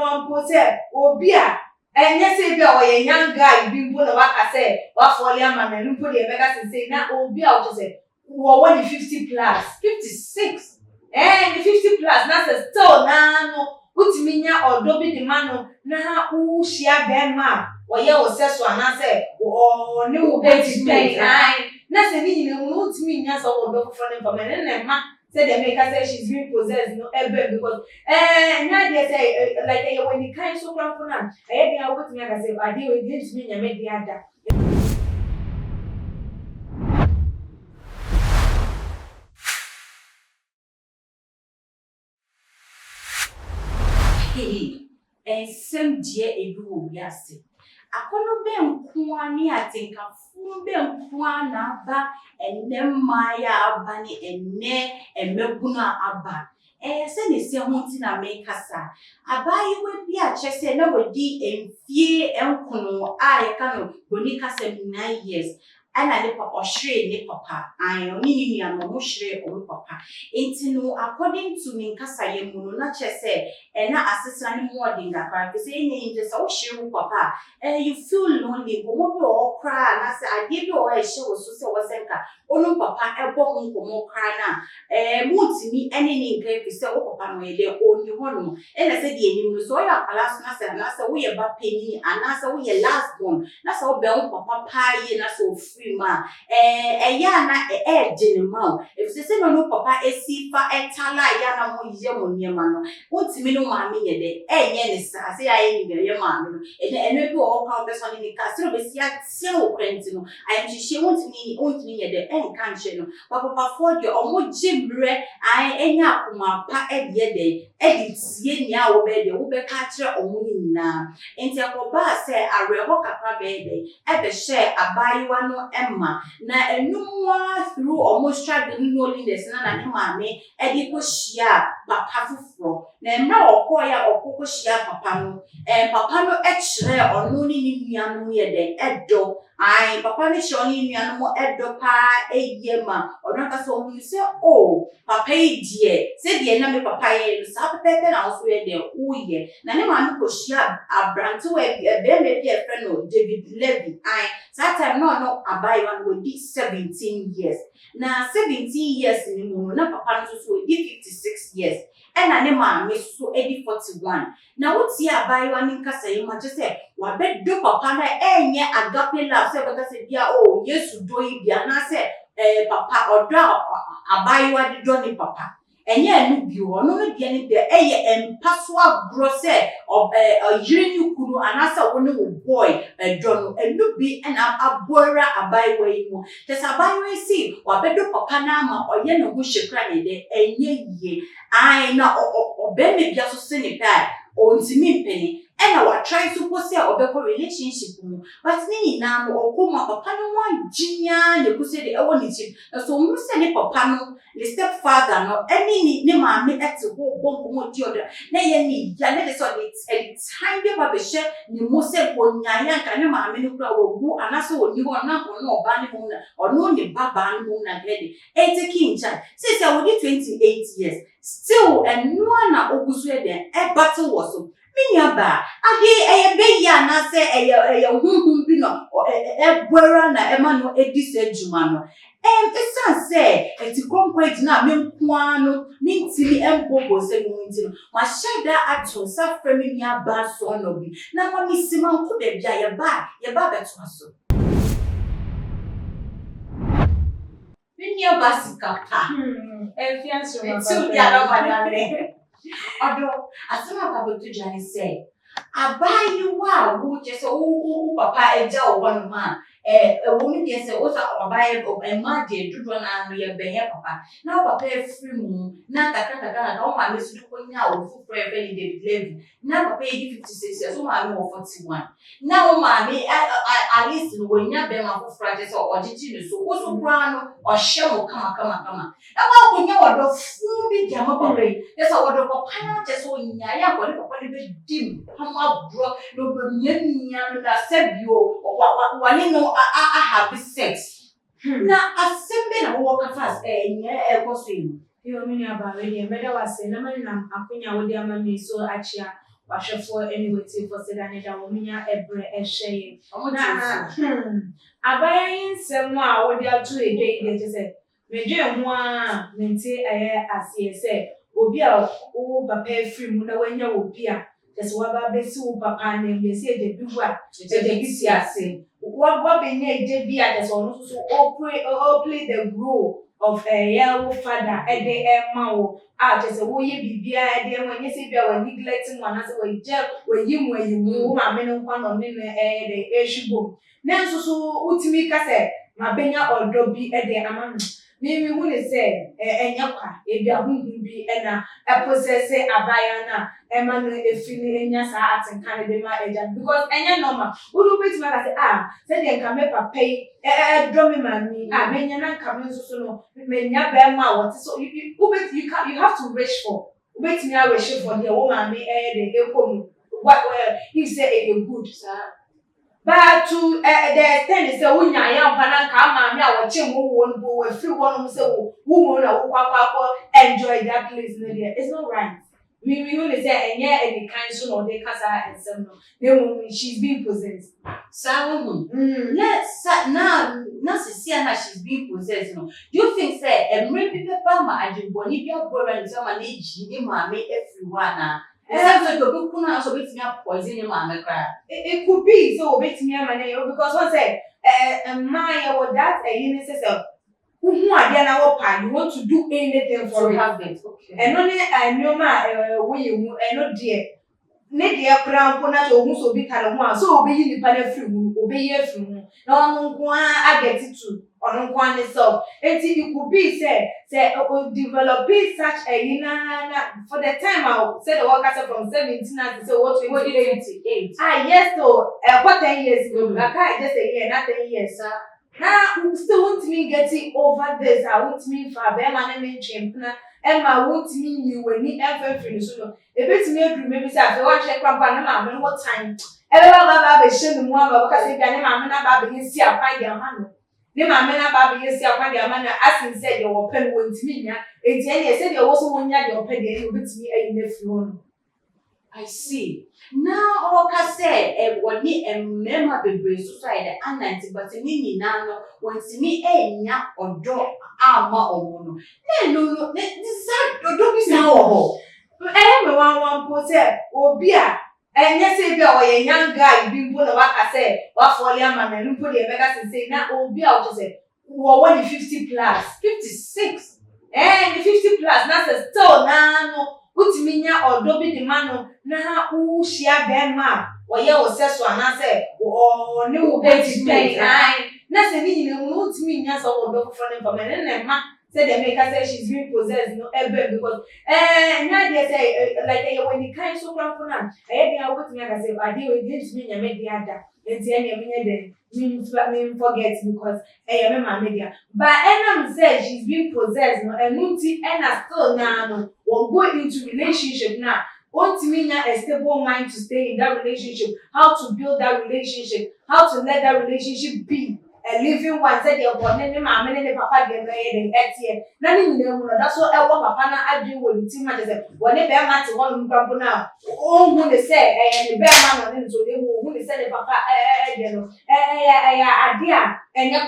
one pose obia enye say be o ye young guy bi mpo na waka say wa fall ya man na mpo de make say na obia o just say wo 50 plus 56 the 50 plus na say still na no utimi nya odo bi de man no na u shia be ma wo ye wo se so ana say o ne wo be na say ni nyina wo utimi nya so wo do for for me na ma say the maker say she's being possessed no ebe because now they say like when the kind so crap for now I dey out me I say I dey with this me nya me dey ada ensem die ebi wo wiase akono be nkoa ni atenka fu be nkoa na aba enne maya aba ni enne emeguna aba se ne se ho ti na me kasa abayi we bi a chese na wodi enfie enkono a ye ka no boni kasa 9 years ana ne papa ohre ne papa ayo ni no mo hre o papa enti no according to me kasa ye mu no na chese na asesra ne mo odi ngakra be say ni nje so hre wo papa you feel lonely go mo be o kra na se ade bi o hre wo so se wo senka onu papa ebo ho nkomo kra na mutimi ene ni nka bi se wo papa no ele oni ho no na se de enim no so ya palace na se wo ye ba penny ana se wo ye last born na se wo be wo papa pa ye na so free ma ya na jenema if se no papa esifa etala ya na mo ye mo niema no mutimi no ma me ye de enye ne sa se ya ye ni ye ma no ene bi o ka be so ni ka se no be si atie wo kwenti no ayem hihye mutimi ye de enka nche no papa for de omo jibre enya akoma pa de de tie nia wo be de wo be ka kire omo ni na enti akoba se areho kakra be de ebe she abayiwa no emma na enumwa through almost struggling loneliness na ne maame de ko hia papa fufuro na emra okoya okoko hia papa no papa no kire ono ni nua no ye de edo papa ne hia ni nua no edo pa eyema ono ka so hu se papa die se die na me papa ye sa papa na so ye de uye na ne maame ko hia abranto we be me be friend no David Levy that time no abayiwa no di 17 years na 17 years ni mu na papa no so di 56 years na ne maame so di 41 na wuti abayiwa ni nkasa yi ma je se wa be do papa na enye agape love se beka se bia Yesu do yi bia na se papa odo abayiwa di do ni papa enye anu bi wo no bia ni de empaso agro se yiri ni kuru anasa wo ne wo boy do no enu bi na abora abayiwa yi mu tesa abayiwa si wa be do papa na ma oye ne ho hwekra ne de enye yie na obeme bia so se ne pa ontimi mpeni ena wa try to pose obeko relationship mu but ni na no okoma papa no wanjinya ne kuse de ewo ni chi so mu se ne papa no the stepfather no eni ni maame ete ho bonko mo di oda na ye ni ya ne so the time be ba be she ni mo se ko nyanya nka ne maame no kura wo bu anaso oni ho na ho no oba ne mu na ono ni baba ne mu na grade eteki ncha say we dey 28 years still enu na ogusu e den e battle was so minyaba ade be ya na se hunhun bi no ebwera na ema no edise juma no esan se eti konkret na menkoa no mintimi embobo se mu ntino ma sheda ato sa frame mi aba so no bi na ma misima nko da bia ye ba beto aso minyaba sikapa fianso ma tu ya no madame odo asema ka botu jani se abayiwa wo je se wo papa eja wo no ma wo mi de se wo sa abaye ma de dudu na no ye be papa na papa free mu na takata na o ma me su ko nya wo fu free be David Levy na papa e 56 years o ma me 41 na o ma me at least no wo nya be ma fu free je se o jiji ne so wo so bra no o hye mo kama na wa ko nya wo do fu bi jama papa e se wo do papa na je so nya ya ko papa ne be dim hama bro no be nya no da sebio wani no have sex na asembe na wo ka fast nya ekoso yi yo mini aba we dey meda wase na man na akunya wo dey ama me so achia wahwefo anyway for sedane da wo nya ebre ehye Omo na Jesus. abaya yinsem a wo de ato edwe ide je se medwe ho a mente ase se obi a wo papa afiri mu na wanya obi a just waba besi wo papa na mbesi eje biwu a eje bisi ase wa benya eje bi a just ono so play the role of a yellow father ede ema wo a just wo ye bibia ede ema nyese bia wa neglecting one as we je we yimu ma me no kwa no ne de ehubom na nso so utimi ka se ma benya odo bi ede ama me hu ne se enya kwa ebi ahunhu bi na process abaya na ema no efini enya sa atenka ne be ma eja because enya normal uru beti ma ka se se de nka me papa yi draw me mami benya na nka me nso no me nya be ma what so you have to reach for ubeti me a reach for the woman me de ekom what he say a good sir. But to the extent is a winya ya mpana ka maami a woche mu wo no wo free one say wo na wo kwakwa enjoy that place no there. It's not right. Me who say enye any kind so no dey kasa ensem no. They she's being possessed. Sawo let's now see how she's being possessed no. Do you think say emre bi pepa ma adwoboni bi abora nti ma na eji ni maami everyone it could be so bit me because one say my what that you say who na wo pa you want to do anything for have it okay and only nyoma we you no dear ne dear crown ko na so hu so bi tale ho so obeyi nipa na free mu obeyi afiri mu na onu nko a get it to onu nko an self enti it could be say develop such a for the time I said the worker from 17 to say what 28 yes so what 10 years ago I can't just say yeah not 10 years sir now still want me getting over this I want me for be man me champion Emma want me you when ni everything so e bit me agree maybe say I want check papa na ma me what time e ba be shey mu aba because say bia ne ma me na ba be si akwan dia ma no ne ma me na ba be si akwan dia ma na asin say dey wo pen won timi nya enti ene say dey wo so wonya dey wo pen dey e bit me ayi na fi won I see. Now oka say woni emema bebre society ananti but ni nyina no wontimi enya odo ama omo no this odo bi sa wo me wan po say obi a enye say bi a oye young guy bi mpo na waka say wa fall ama na mpo dey mega say na obi a o say wo 50 plus 56 the 50 plus na still na no utimi nya odo bi di mano na u shia be ma oye o se so ana se o ne wo beti pay na se ni nyina mu utimi nya so odo for ne na ma say they make her say she's being possessed no ebe because na dey say like when the kind so kwan na dey utimi aka say I dey we dey me nya me dey ada enti enya me nya dey me forget because me ma media but enam say she's being possessed no enuti ena still na no will go into relationship now want me a stable mind to stay in that relationship how to build that relationship how to let that relationship be a living one said your born ne ma me ne papa dey dey etie na ni nyina mu no that's what ewo papa na adwen wo ti ma dey woni be ma te wonu mpampo na o hu ne say ne be ma no ne so dey hu ne say ne papa dey no ade a enya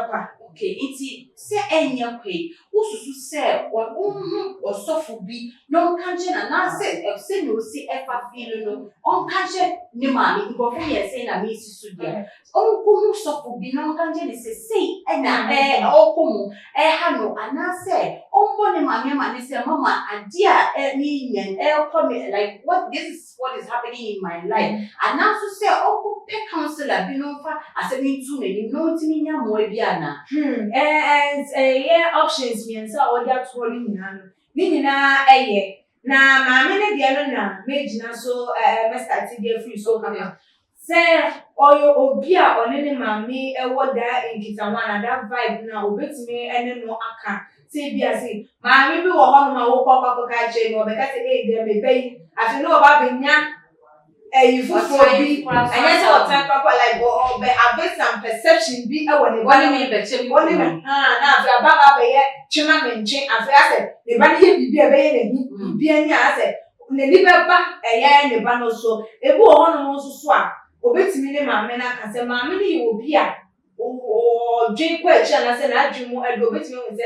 kwa okay iti se enya kwe ususu se osofu bi no kanche na se no si efa feel no on kanche ni mami ngo fu ye se na mi susu dia on ko sofu bi no kanche ni se na okumu ha no ana se on bo ni mami ma ni se mama adia ni nyen come like what is happening in my life ana so se oku pe counselor bi no fa asemi tu me ni no timi nya mo bi ana options me and so all that rolling na na maame ne de no na megina so me start dey free so kama say oyo obi a one ne maame e woda enkitawa na that vibe na obetime ene no aka say bia say maame bi wo ho no ma wo kwakwa ka che no be ka say dey me pay afi no ba benya you for be and yes what time papa like be have some perception be e won me be che won me na afi ababa be ye chima menche afi ase the ba ye bibi e be ye na bi anya ase ne ni beba ne ba no so ebi wo hono nso so a obetimi ne maame na ka se maame ne ye obi a o dwen kwa echi na se na adwemu edo obetimi wo se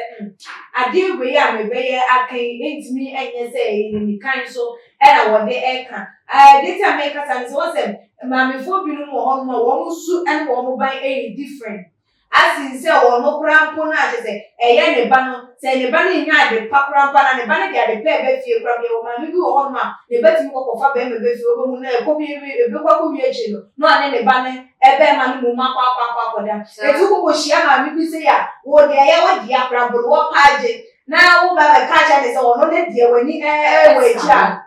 ade we ya me be ye akan entimi enye se ni kan so era wo de eka data make us and so say maame fo bi no mo hono wo su and wo ban different as in say wo no krampo na age say ne ba no say ne ba no nya de pakrampo na ne ba no de pe be fie kram ye wo ma mi bi wo ho ma ne betimi kokofa be me be fie wo mu na e ko bi e be kwa ko wi echi no ane ne ba ne e be ma no mu ma kwa koda etu ko hia ma mi bi say ya wo de ye wo dia krampo wo page na wo ba be ka cha ne say wo no de die wani we echi a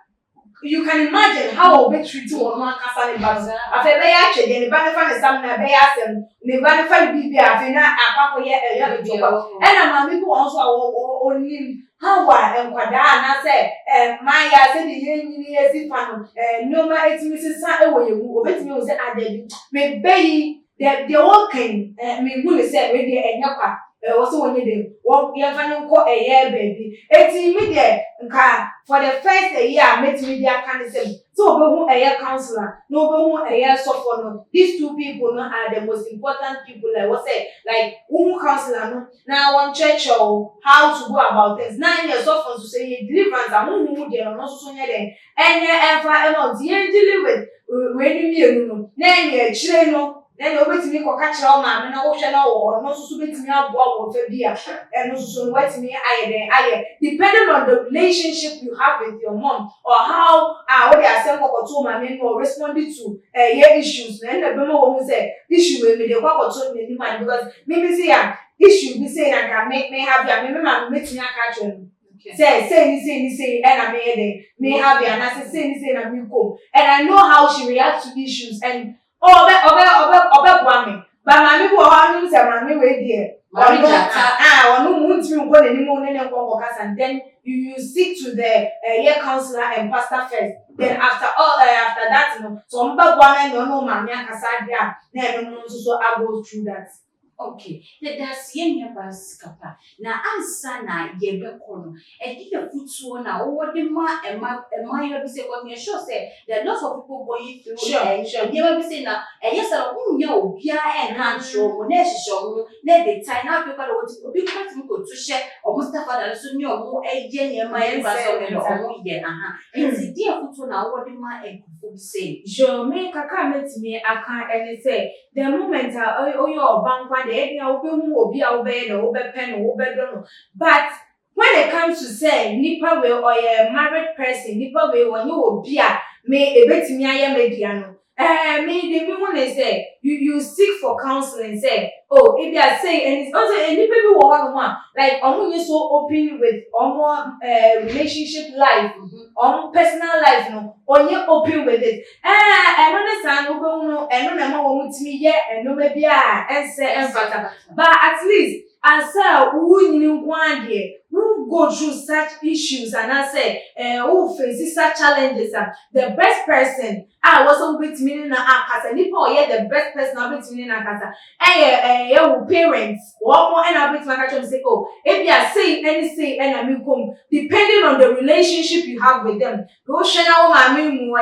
you can imagine how we treat one kasa ne ba afa be ya twede ne ba ne fa ne sam na be ya asem ne ba ne fa bibi afa na akwa ye be to e na ma mi ko onso onim how enkwada na say ma ya say the yenyi ye si fa no no ma etimi sisa e wo ye wu obetimi wo say adabi me be the walking me wu ne say we dey enya kwa also when you wo ye fa no ko baby eti mi de nka for the first year met me dia kan say so obehu counselor no obehu sofo no these two people no are the most important people like what say like counselor no now one church or how to go about things 9 years sofo to say deliverance and who dey no so nya den enye enfa amount ye deal with when you no na enye chire no then obetimi ko ka kire o maame na wo hwe na wo no so betimi aboa wo fa bia no so wetimi aye depending on the relationship you have with your mom or how what they are saying ko to maame no responding to your issues na be mo wo say issue we me dey ko to me ni man because me say ya issue be say na can make me have ya me maame metimi aka kire say ni and I me have ya na say na me go and I know how she reacts to issues and obe kwame ba mami bo ha nu se mami we die onu mu ntimi nko ne nimu ne nko kasa and then you stick to the counselor and pastor first then after that so mba kwame no mami akasa dia na no so I go through that. Okay, that's yen bas kapa. Na ansa na ye be kono. E di the futuo na wo de ma you be say what me sure say there are lots of people going through sure. You be say na yes I unya obia enhance mo na ehihyo mo na de time na people obi kwatimi ko to share o Mustafa da so ni o mo eje ne ma ye ba so me no o mo ye It's di futuo na wo de ma ekufo be say. Jo me kaka metimi aka ene say the moment oyo bankwa the area obi a obe no obe pen obe do but when it comes to say nipa we or a married person nipa we when you obi a me ebetimi aye media no me the me want say you seek for counseling say oh if you are saying and it's also nipa bi wo one like omo so open with omo relationship life omo personal life no onye open with it eno ne san obo no eno na ma wo mutimi ye eno ma bia ense enfata but at least asa wu nyini nkwade who go through such issues and I say who face such challenges the best person was with me na akasa nipa oye the best person with me na akasa your parents one more and I bet my catch say oh if you are say and I mean come depending on the relationship you have with them go share na wo mu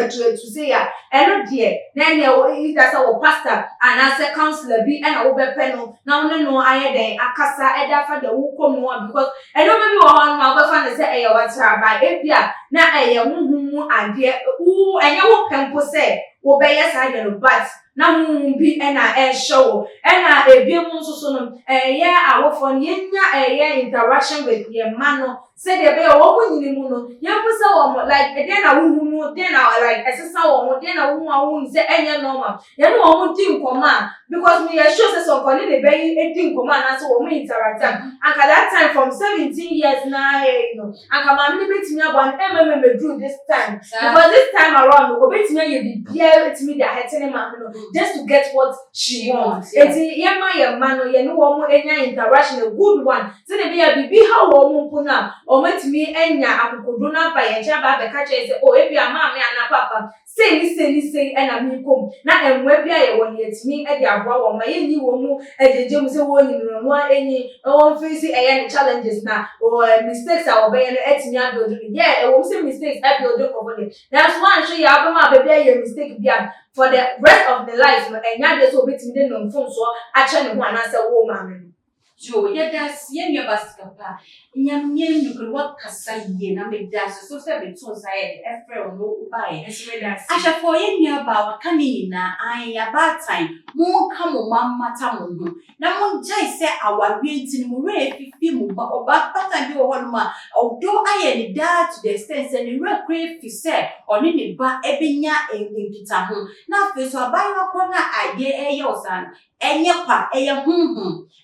to say ya eno die na e that's our pastor and as a counselor be and wo be peno na no aye den akasa e da fa da wo kom no because eno be wo ho na wo fa na say what by epia na huhu ade wo enye wo pempo say wo be yes I no but na mu bi na show na ebiem nso no awofo yenya interaction with your man say the be wo mu nyini mu no yempusa wo like e na wo mu den na like esesa wo den na wo say enye normal ye no wo mu din koma because me sure say so koni ne be din koma na so wo mu interact and that time from 17 years na you know and kama me betimi abon me do this time because this time around go betimi ye bi bia betimi da hetene man no just to get what she wants. Eti yema man no ye no wo mu enya interaction a good one say the be bibi how wo mu puna o matimi enya akokodo na ba ye ncha ba be ka che say oh ebi ama me ana papa say and I mean come na enwe bia ye won yetimi e de aboa wo ma ye ni wo mu e de gem say wo ni no eni won face e challenges na or mistakes a obey no etimi abuild yeah e wo say mistakes e build up over there that's why so ya abema baby ye mistake bia for the rest of the life no enya de so obetimi de no mfon so a che ne ho anase wo ma me Jo, that's yen your baskapa. Yamien, you could work Cassaye, and make das so 7 so say, Ephraim no buy. I shall for yen about coming in I about time. More come on, Mamma Tamundo. Now, one jay say our waiting mure 50 move or back pattern do one ma, although I any dad to the extent and the real crave to say, or any bar ebinya in Kitahu. Now, first, so buy a corner idea, your son. Enya kwa eya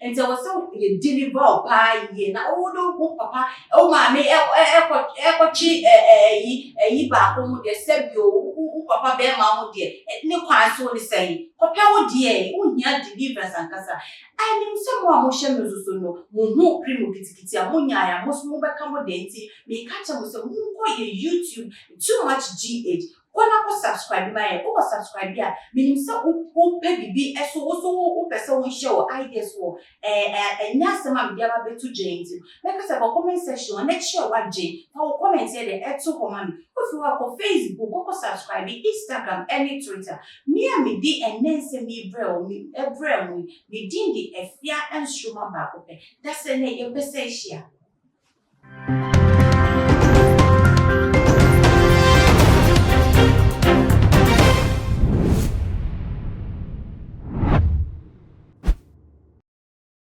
nti wo so ye deliver pa ye na odo papa o ma me ekochi yi ba ko mu de sebio papa be ma mu de ne kwa so ni sei kopa wo de wo nya deliverance ankasa ani mse mo mo hye mezuzo no mo hu primo kitikiti a mo nya ya mo so mo be ka mo de nti me ka cha mo so mo ko ye YouTube too much GH Kona ko subscribe ma ye ko subscribe ya minim se o pe bibi eso wo so o pese wo share ideas wo nyase ma bia ba betu jenti make se ba comment section na share wa je fa wo comment here de eto ko ma o fi wa ko Facebook ko subscribe Instagram any Twitter me a me di enense mi brel mi ebrel mi din di efia enstruma ba ko pe that's ne ye pese share